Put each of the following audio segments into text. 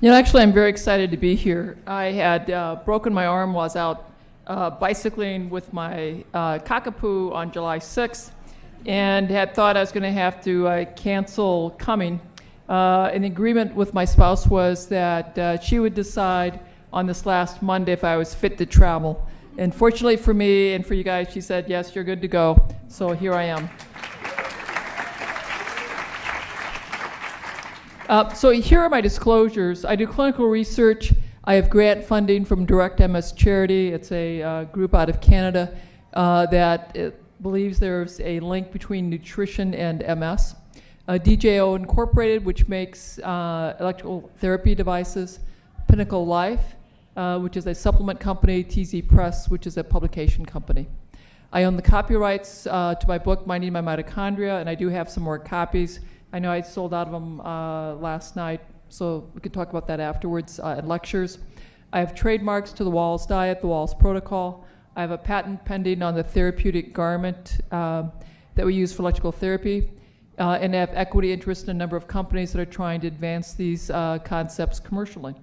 Actually, I'm very excited to be here. I had broken my arm while I was out bicycling with my cockapoo on July 6th and had thought I was going to have to cancel coming. An agreement with my spouse was that she would decide on this last Monday if I was fit to travel. And fortunately for me and for you guys, she said, yes, you're good to go. So here I am. So here are my disclosures. I do clinical research. I have grant funding from Direct MS Charity. It's a group out of Canada that believes there's a link between nutrition and MS. DJO Incorporated, which makes electrical therapy devices. Pinnacle Life, which is a supplement company. TZ Press, which is a publication company. I own the copyrights to my book, Minding My Mitochondria, and I do have some more copies. I know I sold out of them last night, so we can talk about that afterwards at lectures. I have trademarks to the Wahls diet, the Wahls protocol. I have a patent pending on the therapeutic garment that we use for electrical therapy. And I have equity interest in a number of companies that are trying to advance these concepts commercially.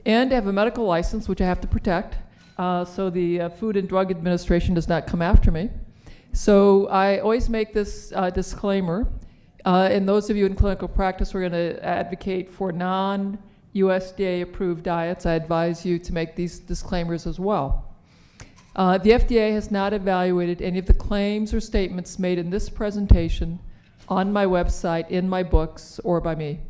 And I have a medical license, which I have to protect, so the Food and Drug Administration does not come after me. So I always make this disclaimer, and those of you in clinical practice who are going to advocate for non-USDA approved diets, I advise you to make these disclaimers as well. The FDA has not evaluated any of the claims or statements made in this presentation on my website, in my books, or by me.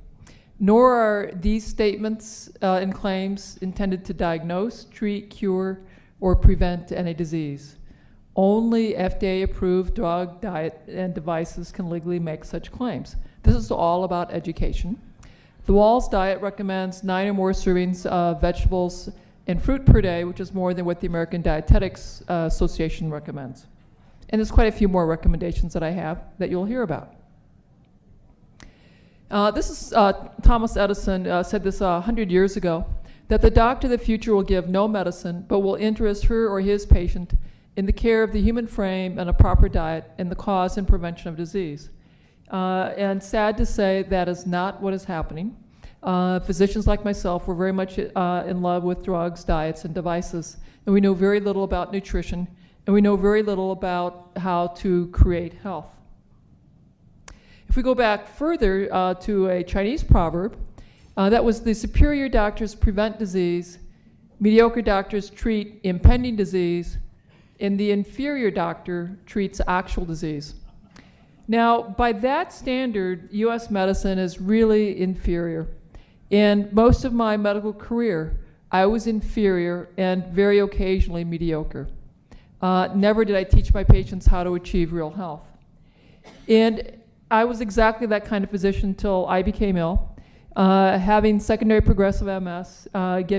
Nor are these statements and claims intended to diagnose, treat, cure, or prevent any disease. Only FDA-approved drug, diet, and devices can legally make such claims. This is all about education. The Wahls diet recommends 9 or more servings of vegetables and fruit per day, which is more than what the American Dietetics Association recommends. And there's quite a few more recommendations that I have that you'll hear about. This is Thomas Edison said this 100 years ago, that the doctor of the future will give no medicine, but will interest her or his patient in the care of the human frame and a proper diet and the cause and prevention of disease. And sad to say, that is not what is happening. Physicians like myself were very much in love with drugs, diets, and devices, and we know very little about nutrition, and we know very little about how to create health. If we go back further to a Chinese proverb, that was the superior doctors prevent disease, mediocre doctors treat impending disease, and the inferior doctor treats actual disease. Now, by that standard, US medicine is really inferior. In most of my medical career, I was inferior and very occasionally mediocre. Never did I teach my patients how to achieve real health. And I was exactly that kind of physician until I became ill. Having secondary progressive MS,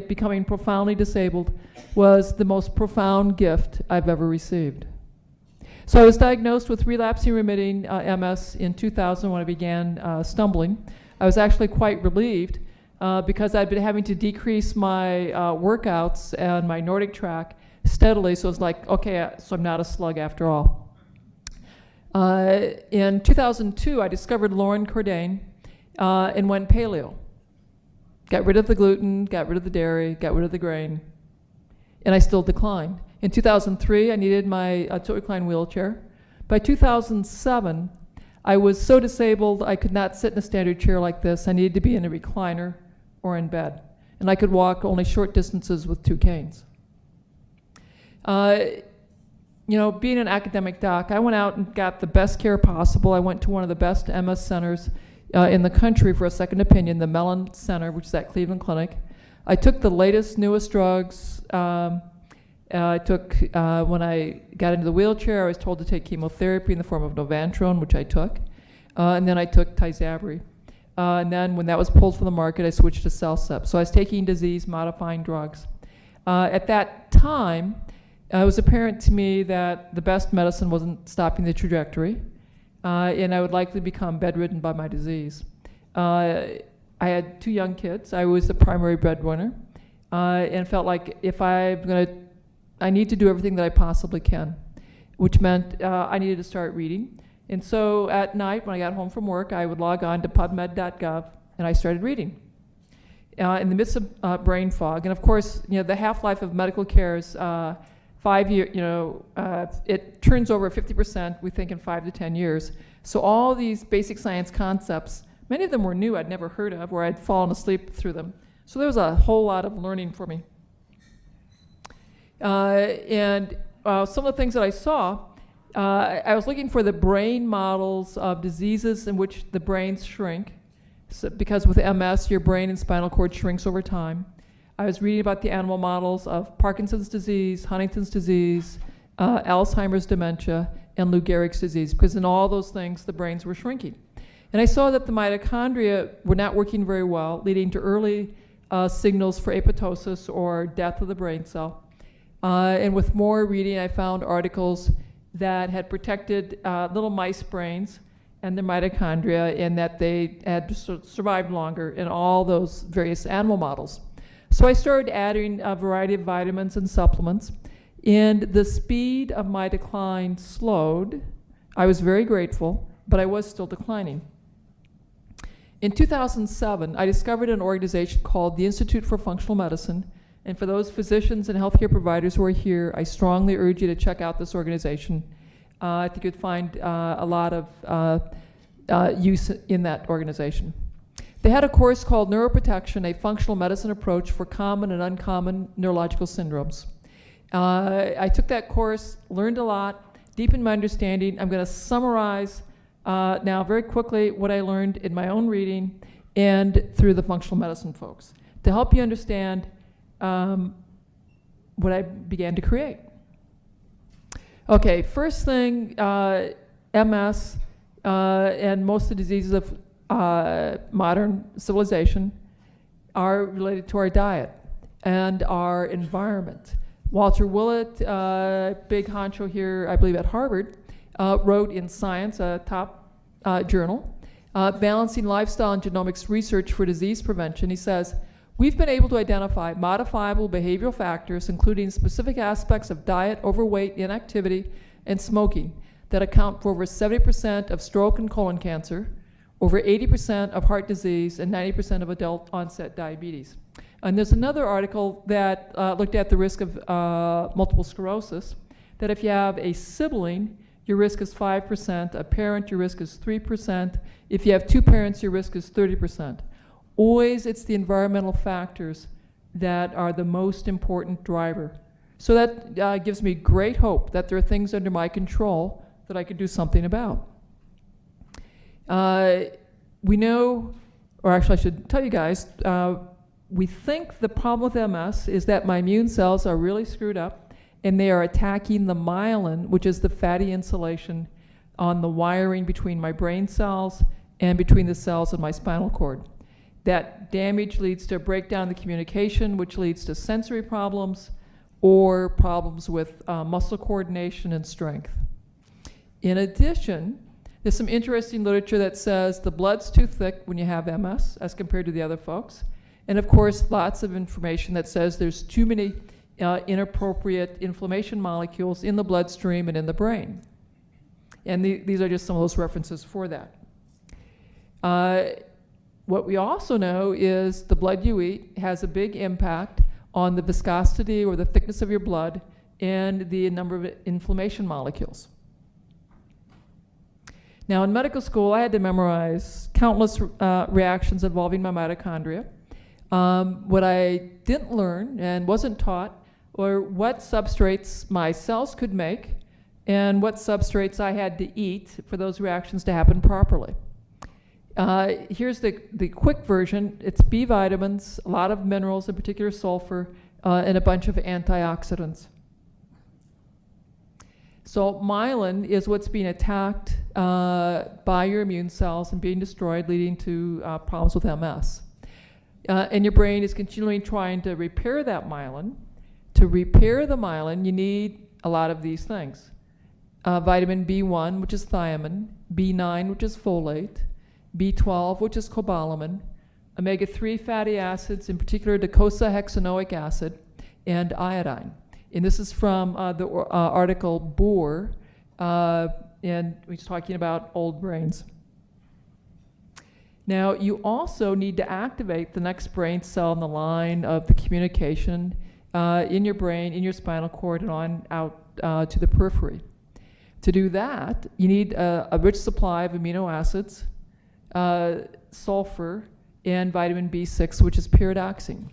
becoming profoundly disabled, was the most profound gift I've ever received. So I was diagnosed with relapsing remitting MS in 2000 when I began stumbling. I was actually quite relieved because I'd been having to decrease my workouts and my Nordic track steadily, so it's like, okay, so I'm not a slug after all. In 2002, I discovered Lauren Cordain and went paleo. Got rid of the gluten, got rid of the dairy, got rid of the grain, and I still declined. In 2003, I needed my tilt recline wheelchair. By 2007, I was so disabled I could not sit in a standard chair like this. I needed to be in a recliner or in bed, and I could walk only short distances with 2 canes. You know, being an academic doc, I went out and got the best care possible. I went to one of the best MS centers in the country for a second opinion, the Mellon Center, which is at Cleveland Clinic. I took the latest, newest drugs. I took, when I got into the wheelchair, I was told to take chemotherapy in the form of Novantrone, which I took. And then I took Tysabri. And then when that was pulled from the market, I switched to Cellcept. So I was taking disease-modifying drugs. At that time, it was apparent to me that the best medicine wasn't stopping the trajectory, and I would likely become bedridden by my disease. I had 2 young kids. I was the primary breadwinner, and felt like if I need to do everything that I possibly can, which meant I needed to start reading. And so at night, when I got home from work, I would log on to PubMed.gov, and I started reading. In the midst of brain fog, and of course, the half-life of medical care is 5 years. It turns over 50%, we think, in 5 to 10 years. So all these basic science concepts, many of them were new, I'd never heard of, or I'd fallen asleep through them. So there was a whole lot of learning for me. And some of the things that I saw, I was looking for the brain models of diseases in which the brains shrink. So, because with MS, your brain and spinal cord shrinks over time. I was reading about the animal models of Parkinson's disease, Huntington's disease, Alzheimer's dementia, and Lou Gehrig's disease, because in all those things, the brains were shrinking. And I saw that the mitochondria were not working very well, leading to early signals for apoptosis, or death of the brain cell. And with more reading, I found articles that had protected little mice brains and their mitochondria, and that they had survived longer in all those various animal models. So I started adding a variety of vitamins and supplements, and the speed of my decline slowed. I was very grateful, but I was still declining. In 2007, I discovered an organization called the Institute for Functional Medicine, and for those physicians and healthcare providers who are here, I strongly urge you to check out this organization. I think you'd find a lot of use in that organization. They had a course called Neuroprotection, a functional medicine approach for common and uncommon neurological syndromes. I took that course, learned a lot, deepened my understanding. I'm going to summarize now very quickly what I learned in my own reading and through the functional medicine folks to help you understand what I began to create. Okay, first thing, MS and most of the diseases of modern civilization are related to our diet and our environment. Walter Willett, big honcho here, I believe at Harvard, wrote in Science, a top journal, Balancing Lifestyle and Genomics Research for Disease Prevention. He says, we've been able to identify modifiable behavioral factors, including specific aspects of diet, overweight, inactivity, and smoking, that account for over 70% of stroke and colon cancer, over 80% of heart disease, and 90% of adult onset diabetes. And there's another article that looked at the risk of multiple sclerosis, that if you have a sibling, your risk is 5%, a parent, your risk is 3%, if you have two parents, your risk is 30%. Always it's the environmental factors that are the most important driver. So that gives me great hope that there are things under my control that I could do something about. We know, or actually I should tell you guys, we think the problem with MS is that my immune cells are really screwed up and they are attacking the myelin, which is the fatty insulation on the wiring between my brain cells and between the cells in my spinal cord. That damage leads to a breakdown in the communication, which leads to sensory problems or problems with muscle coordination and strength. In addition, there's some interesting literature that says the blood's too thick when you have MS as compared to the other folks. And of course, lots of information that says there's too many inappropriate inflammation molecules in the bloodstream and in the brain. And these are just some of those references for that. What we also know is the blood you eat has a big impact on the viscosity or the thickness of your blood and the number of inflammation molecules. Now in medical school, I had to memorize countless reactions involving my mitochondria. What I didn't learn and wasn't taught were what substrates my cells could make and what substrates I had to eat for those reactions to happen properly. Here's the quick version. It's B vitamins, a lot of minerals, in particular sulfur, and a bunch of antioxidants. So myelin is what's being attacked by your immune cells and being destroyed, leading to problems with MS. And your brain is continually trying to repair that myelin. To repair the myelin, you need a lot of these things. Vitamin B1, which is thiamine, B9, which is folate, B12, which is cobalamin, omega-3 fatty acids, in particular docosahexaenoic acid, and iodine. And this is from the article Bohr, and he's talking about old brains. Now, you also need to activate the next brain cell in the line of the communication in your brain, in your spinal cord, and on out to the periphery. To do that, you need a rich supply of amino acids, sulfur, and vitamin B6, which is pyridoxine.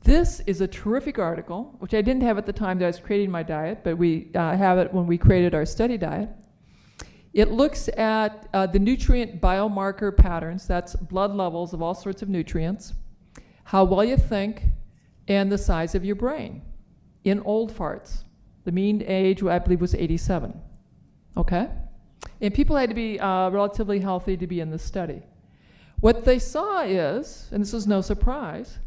This is a terrific article, which I didn't have at the time that I was creating my diet, but we have it when we created our study diet. It looks at the nutrient biomarker patterns, that's blood levels of all sorts of nutrients, how well you think, and the size of your brain in old farts. The mean age, I believe, was 87. Okay? And people had to be relatively healthy to be in this study. What they saw is, and this is no surprise,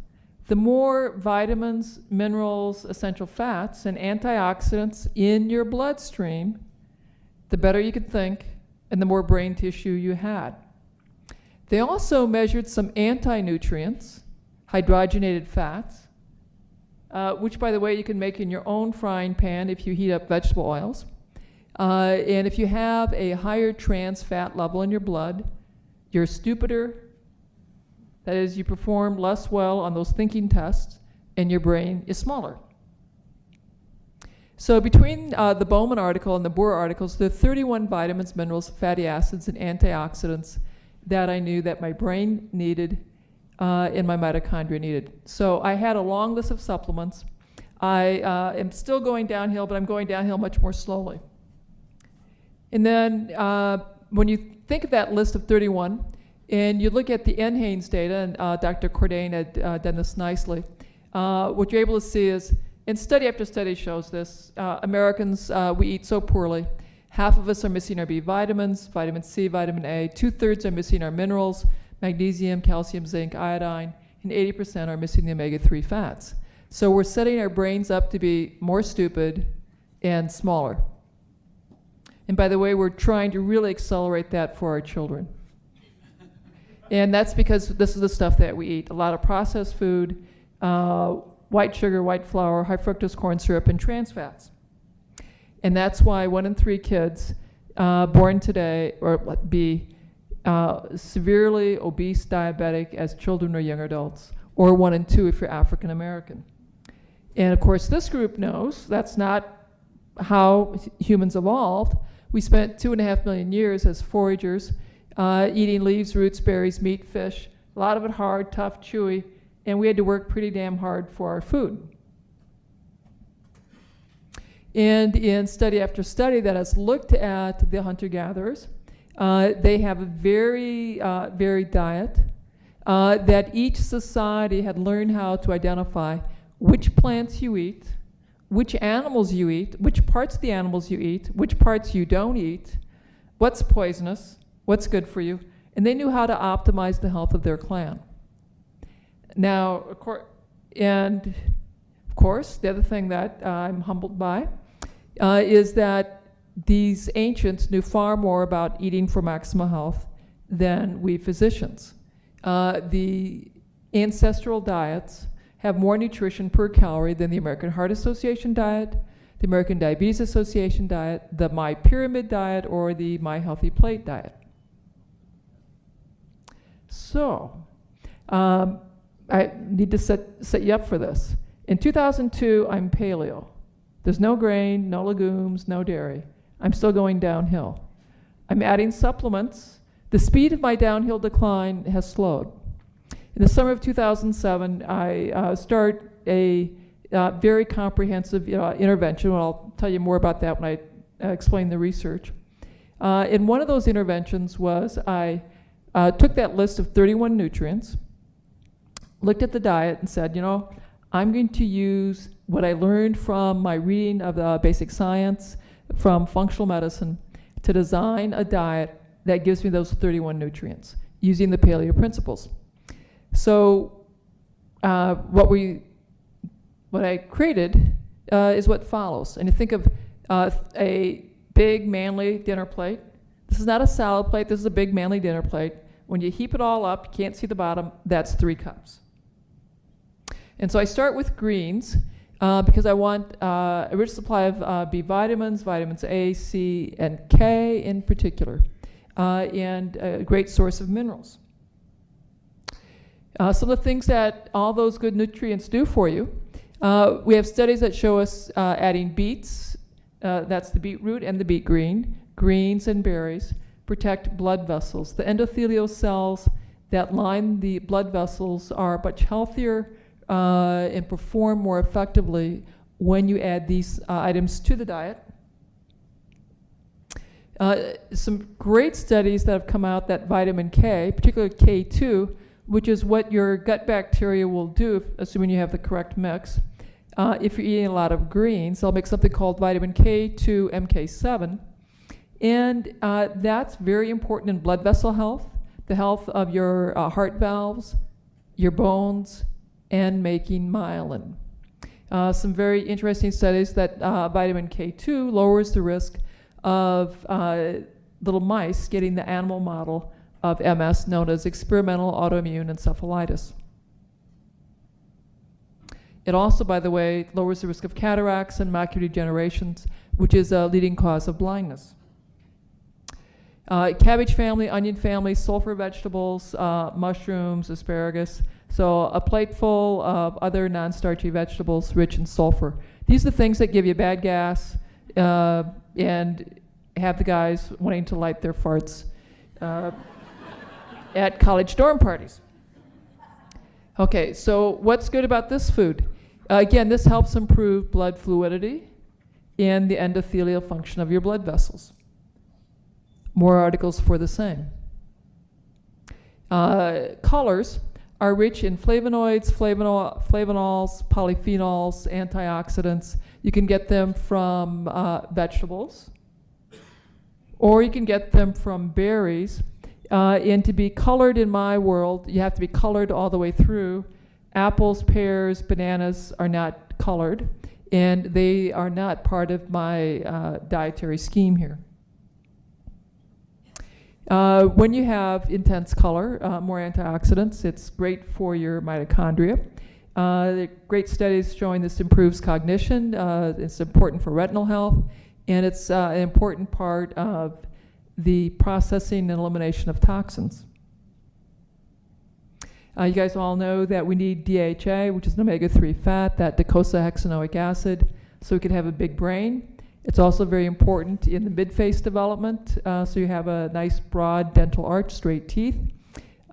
the more vitamins, minerals, essential fats, and antioxidants in your bloodstream, the better you could think, and the more brain tissue you had. They also measured some anti-nutrients, hydrogenated fats, which, by the way, you can make in your own frying pan if you heat up vegetable oils. And if you have a higher trans fat level in your blood, you're stupider. That is, you perform less well on those thinking tests, and your brain is smaller. So between the Bowman article and the Boer articles, there are 31 vitamins, minerals, fatty acids, and antioxidants that I knew that my brain needed and my mitochondria needed. So I had a long list of supplements. I am still going downhill, but I'm going downhill much more slowly. And then when you think of that list of 31, and you look at the NHANES data, and Dr. Cordain had done this nicely, what you're able to see is, and study after study shows this, Americans, we eat so poorly. Half of us are missing our B vitamins, vitamin C, vitamin A. 2/3 are missing our minerals, magnesium, calcium, zinc, iodine, and 80% are missing the omega-3 fats. So we're setting our brains up to be more stupid and smaller. And by the way, we're trying to really accelerate that for our children. And that's because this is the stuff that we eat. A lot of processed food, white sugar, white flour, high fructose corn syrup, and trans fats. And that's why 1 in 3 kids born today or be severely obese diabetic as children or young adults, or 1 in 2 if you're African American. And of course, this group knows that's not how humans evolved. We spent 2.5 million years as foragers, eating leaves, roots, berries, meat, fish, a lot of it hard, tough, chewy, and we had to work pretty damn hard for our food. And in study after study that has looked at the hunter-gatherers, they have a very varied diet, that each society had learned how to identify which plants you eat, which animals you eat, which parts of the animals you eat, which parts you don't eat, what's poisonous, what's good for you, and they knew how to optimize the health of their clan. Now, of course, the other thing that I'm humbled by is that these ancients knew far more about eating for maximal health than we physicians. The ancestral diets have more nutrition per calorie than the American Heart Association diet, the American Diabetes Association diet, the My Pyramid diet, or the My Healthy Plate diet. So, I need to set you up for this. In 2002, I'm paleo. There's no grain, no legumes, no dairy. I'm still going downhill. I'm adding supplements. The speed of my downhill decline has slowed. In the summer of 2007, I start a very comprehensive intervention. I'll tell you more about that when I explain the research. And one of those interventions was I took that list of 31 nutrients, looked at the diet and said, you know, I'm going to use what I learned from my reading of basic science, from functional medicine, to design a diet that gives me those 31 nutrients using the paleo principles. So what I created is what follows. And you think of a big manly dinner plate. This is not a salad plate, this is a big manly dinner plate. When you heap it all up, you can't see the bottom, that's 3 cups. And so I start with greens because I want a rich supply of B vitamins, vitamins A, C, and K in particular. and a great source of minerals. Some of the things that all those good nutrients do for you, we have studies that show us adding beets, that's the beetroot and the beet green, greens and berries, protect blood vessels. The endothelial cells that line the blood vessels are much healthier and perform more effectively when you add these items to the diet. Some great studies that have come out that vitamin K, particularly K2, which is what your gut bacteria will do, assuming you have the correct mix. If you're eating a lot of greens, they'll make something called vitamin K2 MK7. And that's very important in blood vessel health, the health of your heart valves, your bones, and making myelin. Some very interesting studies that vitamin K2 lowers the risk of little mice getting the animal model of MS known as experimental autoimmune encephalitis. It also, by the way, lowers the risk of cataracts and macular degeneration, which is a leading cause of blindness. Cabbage family, onion family, sulfur vegetables, mushrooms, asparagus. So a plate full of other non-starchy vegetables rich in sulfur. These are the things that give you bad gas and have the guys wanting to light their farts at college dorm parties. Okay, so what's good about this food? Again, this helps improve blood fluidity and the endothelial function of your blood vessels. More articles for the same. Colors are rich in flavonoids, flavonols, polyphenols, antioxidants. You can get them from vegetables, or you can get them from berries. And to be colored in my world, you have to be colored all the way through. Apples, pears, bananas are not colored, and they are not part of my dietary scheme here. When you have intense color, more antioxidants, it's great for your mitochondria. There are great studies showing this improves cognition. It's important for retinal health, and it's an important part of the processing and elimination of toxins. You guys all know that we need DHA, which is an omega-3 fat, that docosahexaenoic acid, so we can have a big brain. It's also very important in the mid-face development, so you have a nice broad dental arch, straight teeth.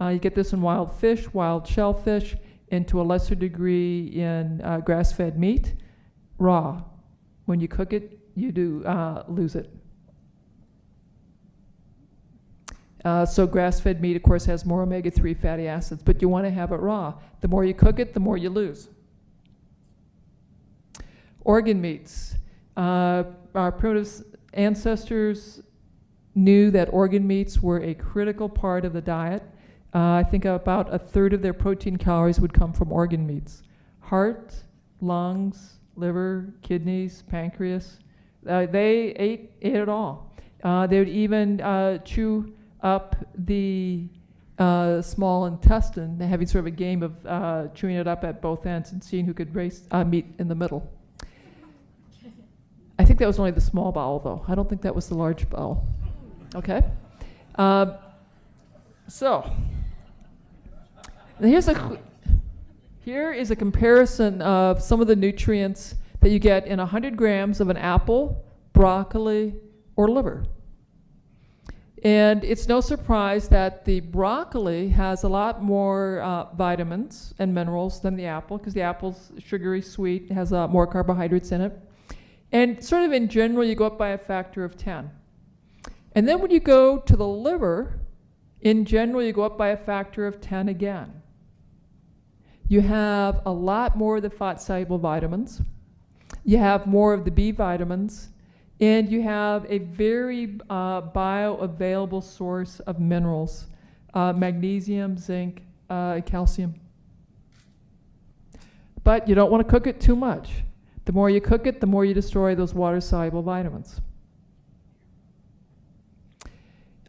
You get this in wild fish, wild shellfish, and to a lesser degree in grass-fed meat, raw. When you cook it, you do lose it. So grass-fed meat, of course, has more omega-3 fatty acids, but you want to have it raw. The more you cook it, the more you lose. Organ meats. Our primitive ancestors knew that organ meats were a critical part of the diet. I think about a third of their protein calories would come from organ meats. Heart, lungs, liver, kidneys, pancreas. They ate it all. They would even chew up the small intestine, having sort of a game of chewing it up at both ends and seeing who could meet in the middle. I think that was only the small bowel, though. I don't think that was the large bowel. Okay? So, here is a comparison of some of the nutrients that you get in 100 grams of an apple, broccoli, or liver. And it's no surprise that the broccoli has a lot more vitamins and minerals than the apple, because the apple's sugary, sweet, has more carbohydrates in it. And sort of in general, you go up by a factor of 10. And then when you go to the liver, in general, you go up by a factor of 10 again. You have a lot more of the fat-soluble vitamins. You have more of the B vitamins. And you have a very bioavailable source of minerals, magnesium, zinc, calcium. But you don't want to cook it too much. The more you cook it, the more you destroy those water-soluble vitamins.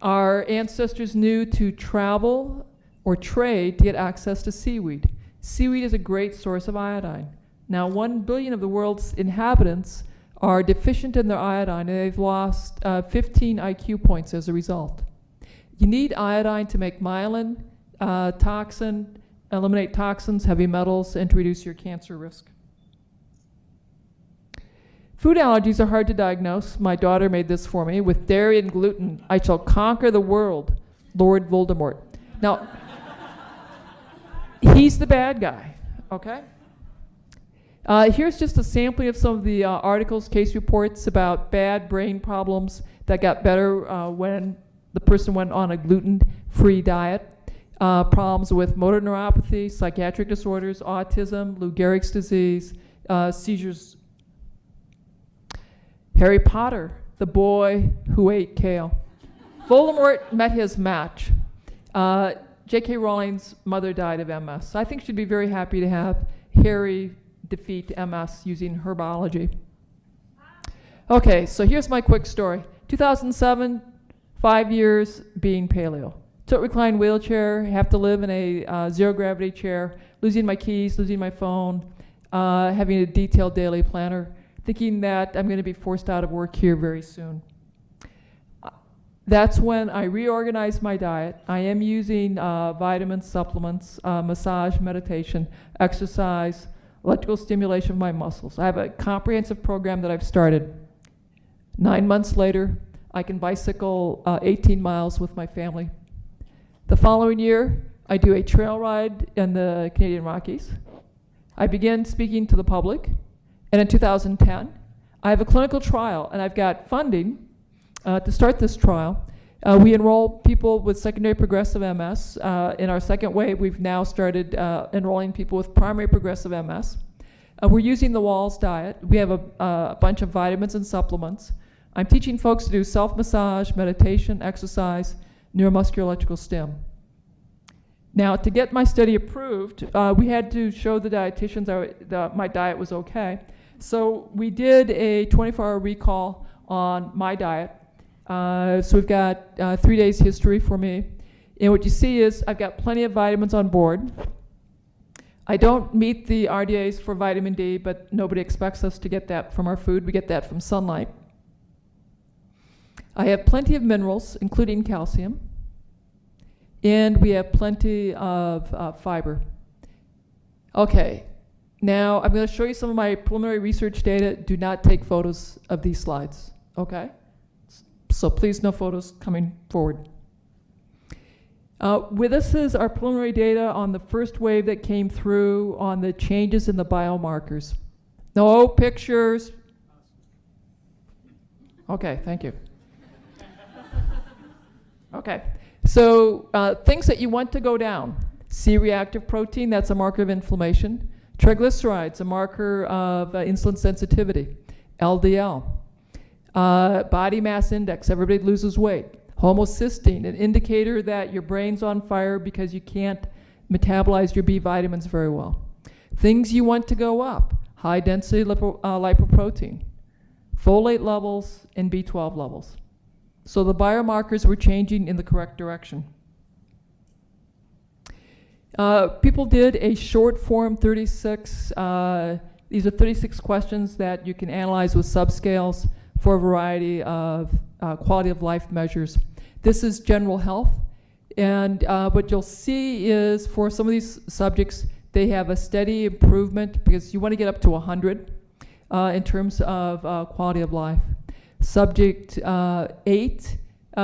Our ancestors knew to travel or trade to get access to seaweed. Seaweed is a great source of iodine. Now, 1 billion of the world's inhabitants are deficient in their iodine, and they've lost 15 IQ points as a result. You need iodine to make myelin, toxin, eliminate toxins, heavy metals, and to reduce your cancer risk. Food allergies are hard to diagnose. My daughter made this for me. With dairy and gluten, I shall conquer the world, Lord Voldemort. Now, he's the bad guy, okay? Here's just a sampling of some of the articles, case reports about bad brain problems that got better when the person went on a gluten-free diet. Problems with motor neuropathy, psychiatric disorders, autism, Lou Gehrig's disease, seizures. Harry Potter, the boy who ate kale. Voldemort met his match. J.K. Rowling's mother died of MS. I think she'd be very happy to have Harry defeat MS using herbology. Okay, so here's my quick story. 2007, 5 years being paleo. Tilt recline wheelchair, have to live in a zero gravity chair, losing my keys, losing my phone, having a detailed daily planner, thinking that I'm going to be forced out of work here very soon. That's when I reorganized my diet. I am using vitamins, supplements, massage, meditation, exercise, electrical stimulation of my muscles. I have a comprehensive program that I've started. 9 months later, I can bicycle 18 miles with my family. The following year, I do a trail ride in the Canadian Rockies. I begin speaking to the public. And in 2010, I have a clinical trial, and I've got funding to start this trial. We enroll people with secondary progressive MS. In our second wave, we've now started enrolling people with primary progressive MS. We're using the Wahls diet. We have a bunch of vitamins and supplements. I'm teaching folks to do self-massage, meditation, exercise, neuromuscular electrical stim. Now, to get my study approved, we had to show the dietitians my diet was okay. So we did a 24-hour recall on my diet. So we've got 3 days history for me. And what you see is I've got plenty of vitamins on board. I don't meet the RDAs for vitamin D, but nobody expects us to get that from our food. We get that from sunlight. I have plenty of minerals, including calcium. And we have plenty of fiber. Okay, now I'm going to show you some of my preliminary research data. Do not take photos of these slides, okay? So please, no photos coming forward. With this is our preliminary data on the first wave that came through on the changes in the biomarkers. No pictures. Okay, thank you. Okay, so things that you want to go down. C-reactive protein, that's a marker of inflammation. Triglycerides, a marker of insulin sensitivity. LDL. Body mass index, everybody loses weight. Homocysteine, an indicator that your brain's on fire because you can't metabolize your B vitamins very well. Things you want to go up, high density lipoprotein, folate levels, and B12 levels. So the biomarkers were changing in the correct direction. People did a short form 36, these are 36 questions that you can analyze with subscales for a variety of quality of life measures. This is general health, and what you'll see is for some of these subjects, they have a steady improvement because you want to get up to 100 in terms of quality of life. Subject 8,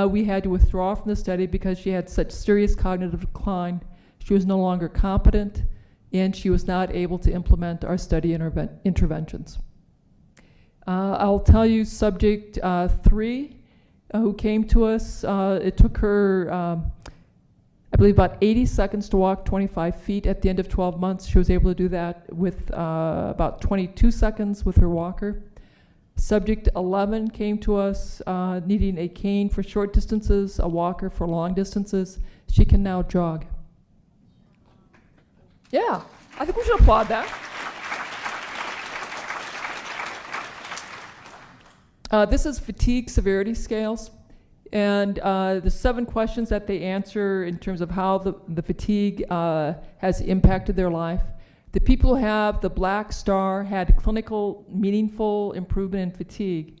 we had to withdraw from the study because she had such serious cognitive decline. She was no longer competent, and she was not able to implement our study interventions. I'll tell you subject 3, who came to us, it took her, I believe, about 80 seconds to walk 25 feet at the end of 12 months. She was able to do that with about 22 seconds with her walker. Subject 11 came to us needing a cane for short distances, a walker for long distances. She can now jog. Yeah, I think we should applaud that. This is fatigue severity scales, and the 7 questions that they answer in terms of how the fatigue has impacted their life. The people who have the black star had clinical meaningful improvement in fatigue.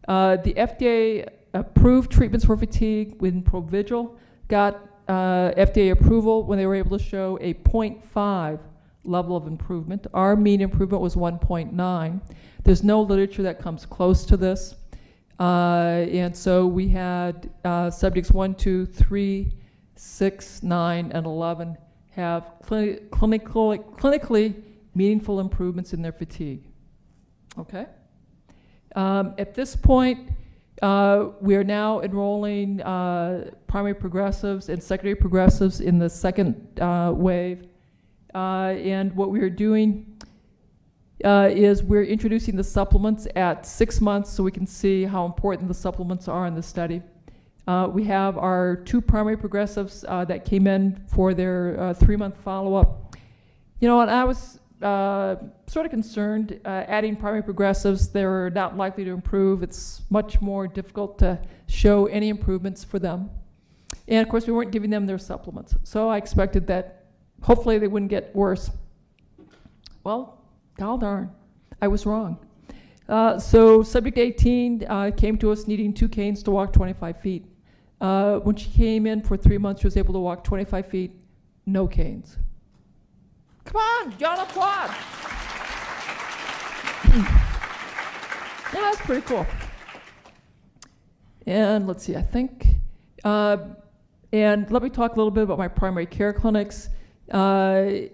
The FDA approved treatments for fatigue with Provigil, got FDA approval when they were able to show a 0.5 level of improvement. Our mean improvement was 1.9. There's no literature that comes close to this. And so we had subjects 1, 2, 3, 6, 9, and 11 have clinically meaningful improvements in their fatigue. Okay? At this point, we are now enrolling primary progressives and secondary progressives in the second wave. And what we are doing is we're introducing the supplements at 6 months so we can see how important the supplements are in the study. We have our 2 primary progressives that came in for their 3-month follow-up. You know, and I was sort of concerned adding primary progressives. They're not likely to improve. It's much more difficult to show any improvements for them. And of course, we weren't giving them their supplements. So I expected that hopefully they wouldn't get worse. Well, gol darn, I was wrong. So subject 18 came to us needing 2 canes to walk 25 feet. When she came in for 3 months, she was able to walk 25 feet, no canes. Come on, John, applaud. Yeah, that's pretty cool. And let's see, I think, and let me talk a little bit about my primary care clinics. The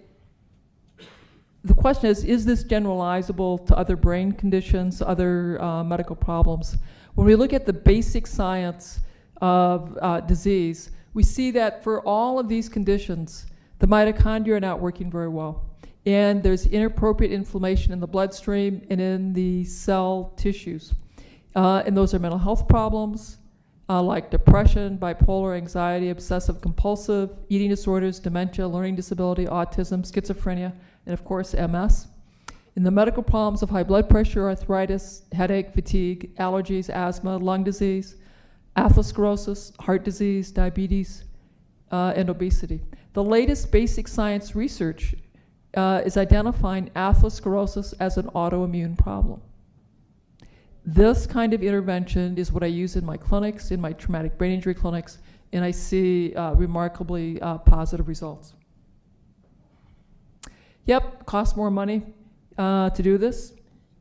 question is this generalizable to other brain conditions, other medical problems? When we look at the basic science of disease, we see that for all of these conditions, the mitochondria are not working very well. And there's inappropriate inflammation in the bloodstream and in the cell tissues. And those are mental health problems like depression, bipolar, anxiety, obsessive compulsive, eating disorders, dementia, learning disability, autism, schizophrenia, and of course MS. In the medical problems of high blood pressure, arthritis, headache, fatigue, allergies, asthma, lung disease, atherosclerosis, heart disease, diabetes, and obesity. The latest basic science research is identifying atherosclerosis as an autoimmune problem. This kind of intervention is what I use in my clinics, in my traumatic brain injury clinics, and I see remarkably positive results. Yep, costs more money to do this.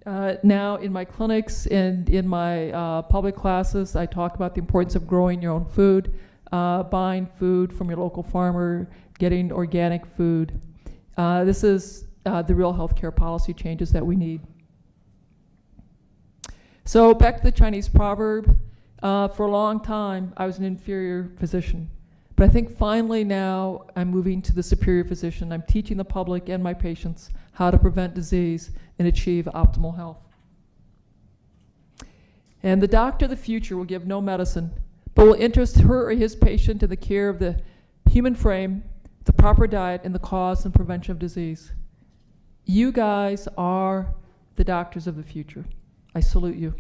Now in my clinics and in my public classes, I talk about the importance of growing your own food, buying food from your local farmer, getting organic food. This is the real healthcare policy changes that we need. So back to the Chinese proverb. For a long time, I was an inferior physician. But I think finally now I'm moving to the superior physician. I'm teaching the public and my patients how to prevent disease and achieve optimal health. And the doctor of the future will give no medicine, but will interest her or his patient in the care of the human frame, the proper diet, and the cause and prevention of disease. You guys are the doctors of the future. I salute you.